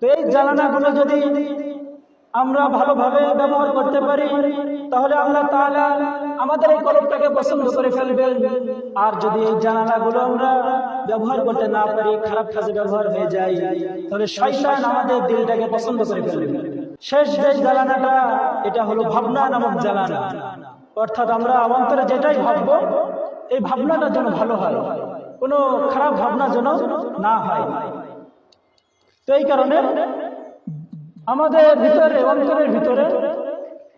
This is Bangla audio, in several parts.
তো এই জানালাগুলো যদি আমরা ভালোভাবে ব্যবহার করতে পারি তাহলে আল্লাহ তাআলা আমাদের এই কলবটাকে পছন্দ করে ফেলবেন। আর যদি এই জানালাগুলো আমরা ব্যবহার করতে না পারি, খারাপ কাজে ব্যবহার হয়ে যায়, তাহলে শয়তান আমাদের দিলটাকে পছন্দ করে ফেলবে। শেষ যে জানালাটা, এটা হলো ভাবনা নামক জানালা। অর্থাৎ আমরা অন্তরে যেটাই ভাববো, এই ভাবনাটা যেন ভালো হয়, কোনো খারাপ ভাবনা যেন না হয়। তো এই কারণে আমাদের ভিতরে, অন্তরের ভিতরে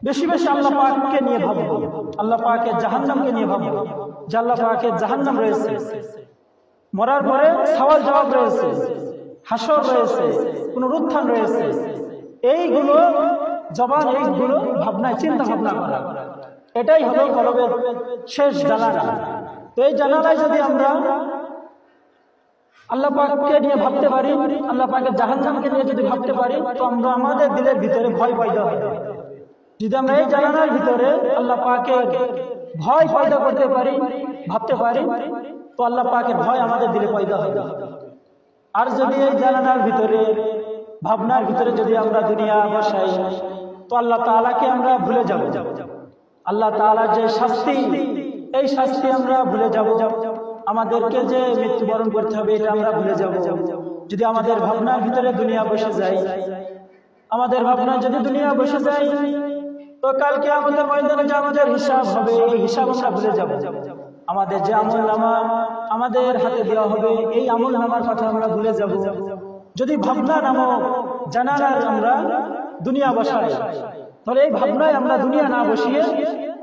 বেশি বেশি আল্লাহ পাককে নিয়ে ভাববো, আল্লাহ পাকের জাহান্নামকে নিয়ে ভাববো, যে আল্লাহ পাকের জাহান্নাম রয়েছে, মরার পরে সওয়াল জবাব রয়েছে, হাসর রয়েছে, পুনরুত্থান রয়েছে। এইগুলো জবান, এইগুলো ভাবনায় চিন্তা ভাবনা করা, এটাই হলো কলবের শেষ জানালা। তো এই জানালায় যদি আমরা আল্লাহ পাককে নিয়ে ভাবতে পারি, আল্লাহ পাকের জাহান্নামকে নিয়ে যদি ভাবতে পারি, তো আমরা আমাদের দিলের ভিতরে ভয় পয়দা হবে। যদি আমরা এই জানালার ভিতরে আল্লাহ পাকের ভয় পয়দা করতে পারি, ভাবতে পারি, তো আল্লাহ পাকের ভয় আমাদের দিলে পয়দা হবে। আর যদি এই জানালার ভিতরে, ভাবনার ভিতরে যদি আমরা দুনিয়া বসাই, তো আল্লাহ তাআলাকে আমরা ভুলে যাব। আল্লাহ তাআলার যে শাস্তি, এই শাস্তি আমরা ভুলে যাব। আমাদেরকে যে মৃত্যুবরণ করতে হবে, এটা আমরা ভুলে যাব। যদি আমাদের ভাবনার ভিতরে দুনিয়া বসে যায়, আমাদের ভাবনা যদি দুনিয়া বসে যায়, তো কালকে আমাদের ময়দানে যে আমাদের হিসাব হবে, এই হিসাব আমরা ভুলে যাব। আমাদের যে আমল নামা আমাদের হাতে দেওয়া হবে, এই আমল নামার কথা আমরা ভুলে যাব। যদি ভাবনা নামক জানালার আমরা দুনিয়া বসাই, তাহলে এই ভাবনায় আমরা দুনিয়া না বসিয়ে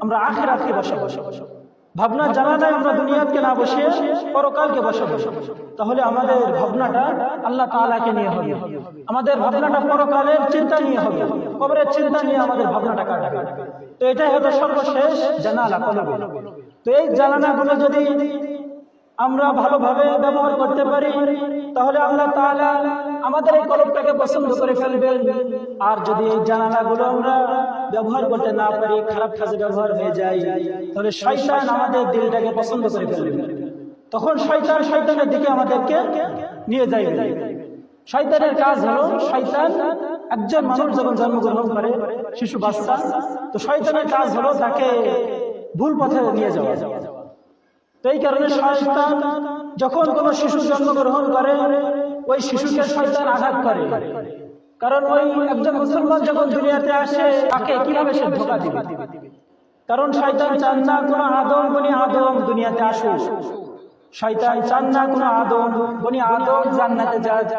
আমরা আখিরাতকে বসাবো। ভাবনা জানালায় আমরা দুনিয়াকে না বসিয়ে পরকালকে বসাবো। তাহলে আমাদের ভাবনাটা আল্লাহ তাআলাকে নিয়ে হবে, আমাদের ভাবনাটা পরকালের চিন্তা নিয়ে হবে, কবরের চিন্তা নিয়ে আমাদের ভাবনাটা কাটবে। তো এটাই হলো সর্বশেষ জানালা কলবের। তো এই জানালাগুলো যদি আমরা ভালোভাবে ব্যবহার করতে পারি, তাহলে আল্লাহ তাআলা আমাদের এই কলবটাকে পছন্দ করে ফেলবেন। আর যদি এই জানালাগুলো আমরা ব্যবহার করতে না পারি, খারাপ কাজে ব্যবহার হয়ে যায়, তাহলে শয়তান আমাদের দিলটাকে পছন্দ করে ফেলবে। তখন শয়তানের দিকে আমাদেরকে নিয়ে যাইবে। শয়তানের কাজ হলো, শয়তান একজন মানুষ যখন জন্মগ্রহণ করে, শিশু বাচ্চা, তো শয়তানের কাজ হলো তাকে ভুল পথে নিয়ে যাওয়া। তো এই কারণে শয়তান যখন কোনো শিশু জন্মগ্রহণ করে, ওই শিশুকে শয়তান আঘাত করে। কারণ ওই একজন মুসলমান যখন দুনিয়াতে আসে, তাকে কিভাবে সে ধোঁকা দিবে? কারণ শয়তান চান না কোনো আদম বনি আদম দুনিয়াতে আসুক। শয়তান চান না কোনো আদম বনি আদম জান্নাতে যাক।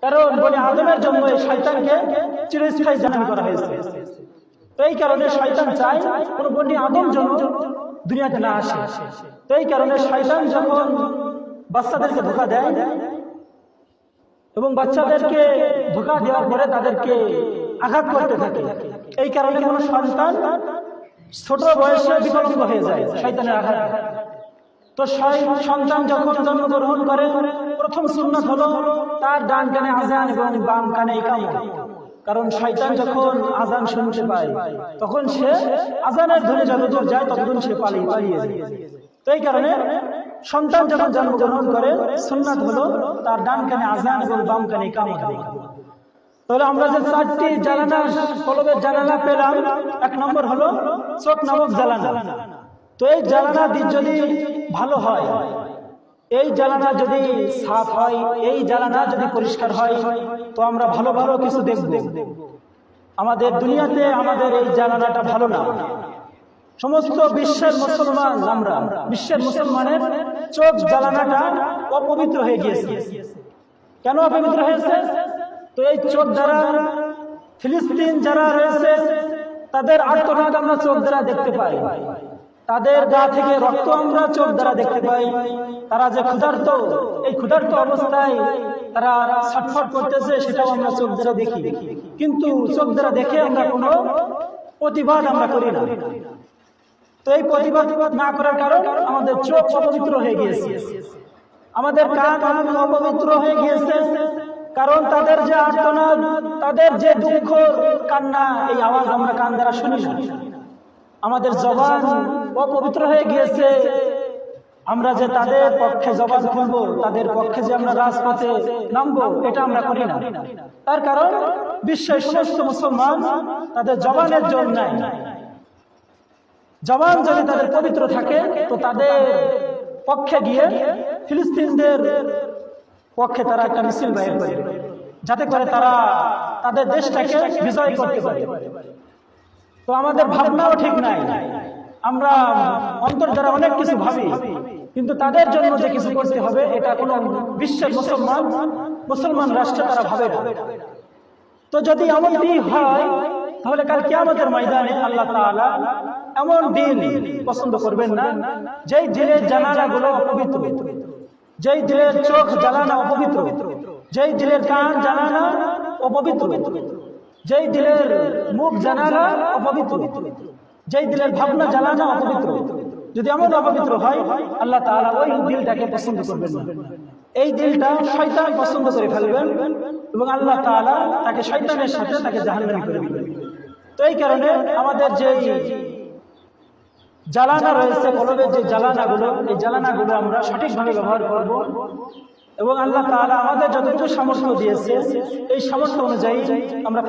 কারণ বনি আদমের জন্য এই শয়তানকে চিরস্থায়ী জাহান্নাম করা হয়েছে। তো এই কারণে শয়তান চায় কোনো বনি আদম যেন দুনিয়াতে না আসে। তো এই কারণে শয়তান যখন বাচ্চাদেরকে ধোঁকা দেয়, এবং বাচ্চাদেরকে ধোঁকা দেওয়ার পরে তাদেরকে আঘাত করতে থাকে, এই কারণে কোনো সন্তান ছোট বয়সে বিকলাঙ্গ হয়ে যায় শয়তানের আঘাত। তো সন্তান যখন জন্মগ্রহণ করে, প্রথম সুন্নাত হলো তার ডান কানে আযান এবং বাম কানে ইকামত। কারণ শয়তান যখন আযান শুনতে পায়, তখন সে আযানের ধ্বনি যতদূর যায় ততদূর সে পালিয়ে যায়। তো এই কারণে সন্তান যখন জন্মগ্রহণ করে, সুন্নাত হলো তার ডান কানে আযান এবং বাম কানে ইকামত। তাহলে আমরা যে চারটি জানালা, কলবের জানালা পেলাম, এক নম্বর হলো চোখ নামক জানালা। তো এই জানালা যদি ভালো হয়, এই জানালা যদি সাফ হয়, এই জানালা যদি পরিষ্কার হয়, তো আমরা ভালো ভালো কিছু দেখব। আমাদের দুনিয়াতে আমাদের এই জানালাটা ভালো না। সমস্ত বিশ্বের মুসলমান, আমরা বিশ্বের মুসলমানের চোখ জানালাটা অপবিত্র হয়ে গিয়েছে। কেন অপবিত্র হয়েছে? তো এই চোখ দ্বারা ফিলিস্তিন যারা রয়েছে, তাদের আর্তনাদ আমরা চোখ দ্বারা দেখতে পাই, তাদের গা থেকে রক্ত আমরা চোখ দ্বারা দেখতে পাই। তারা যে ক্ষুধার্ত, এই ক্ষুধার্ত অবস্থায় তারা ছটফট করতেছে, সেটাও আমরা চোখ দ্বারা দেখি। কিন্তু চোখ দ্বারা দেখে আমরা কোনো প্রতিবাদ আমরা করি না। তো এই প্রতিবাদ না করার কারণ আমাদের চোখ অপবিত্র হয়ে গিয়েছে, আমাদের কান অপবিত্র হয়ে গিয়েছে। কারণ তাদের যে আর্তনাদ, তাদের যে দুঃখ কান্না, এই আওয়াজ আমরা কান দ্বারা শুনি না। আমাদের জবান অপবিত্র হয়ে গিয়েছে, আমরা যে তাদের পক্ষে জবাব খুলবো, তাদের পক্ষে যে আমরা রাজপথে নামবো, এটা আমরা করি না। তার কারণ বিশ্বের সমস্ত মুসলমান তাদের জবানের জোর নাই। জবান যদি তাদের পবিত্র থাকে তো তাদের পক্ষে গিয়ে ফিলিস্তিনদের পক্ষে তারা একটা মিছিল বাইর করে, যাতে করে তারা তাদের দেশটাকে বিজয় করতে পারে। তো আমাদের ভাবনাও ঠিক নাই, আমরা অন্তর দ্বারা অনেক কিছু ভাবি, কিন্তু তাদের জন্য যে কিছু করতে হবে এটা কোনো বিশ্বের মুসলমান রাষ্ট্র তারা ভাবে না। তো যদি এমনটি হয় তাহলে কাল কিয়ামতের ময়দানে আল্লাহ তাআলা এমন দিন পছন্দ করবেন না যেই দিনের জানালাগুলো অপবিত্র, যেই দিলের চোখ জ্বালানো অপবিত্র, যেই দিলের কান জ্বালানো অপবিত্র, যেই দিলের মুখ জ্বালানো অপবিত্র, যেই দিলের ভাবনা জ্বালানো অপবিত্র। যদি এমন অপবিত্র হয় আল্লাহ তাআলা ওই দিলটাকে পছন্দ করবেন না। এই দিলটা শয়তান পছন্দ করে ফেলবেন এবং আল্লাহ তাআলা তাকে শয়তানের সাথে তাকে জাহান্নামী করে দিবেন। তো এই কারণে আমাদের যে জ্বালানা রয়েছে, কলবের যে জ্বালানাগুলো, এই জ্বালানাগুলো আমরা সঠিকভাবে ব্যবহার করব এবং আল্লাহ তাআলা আমাদের যতটুকু সামর্থ্য দিয়েছে এই সামর্থ্য অনুযায়ী আমরা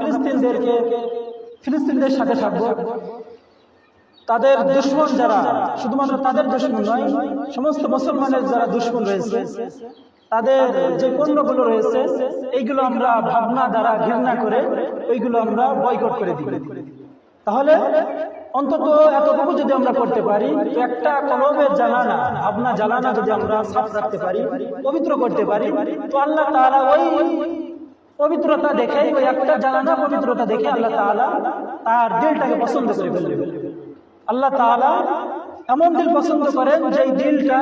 ফিলিস্তিনদের সাথে থাকবো। তাদের দুশমন যারা, শুধুমাত্র তাদের দুশমন নয়, সমস্ত মুসলমানের যারা দুশমন রয়েছে, তাদের যে পণ্যগুলো রয়েছে এইগুলো আমরা ভাবনা দ্বারা ঘৃণা করে ওইগুলো আমরা বয়কট করে দিই। তাহলে অন্তত এতটুকু যদি আমরা করতে পারি, একটা কলবের জ্বালানা, ভাবনা জ্বালানা যদি আমরা সাফ রাখতে পারি, পবিত্র করতে পারি, তো আল্লাহ তাআলা ওই পবিত্রতা দেখে, ওই একটা জ্বালানা পবিত্রতা দেখে আল্লাহ তাআলা তার দিলটাকে পছন্দ করে ফেলবে। আল্লাহ তাআলা এমন দিল পছন্দ করেন যেই দিলটা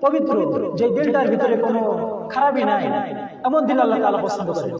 পবিত্র, যেই দিলটার ভিতরে কোনো খারাপই নাই, এমন দিল আল্লাহ তাআলা পছন্দ করেন।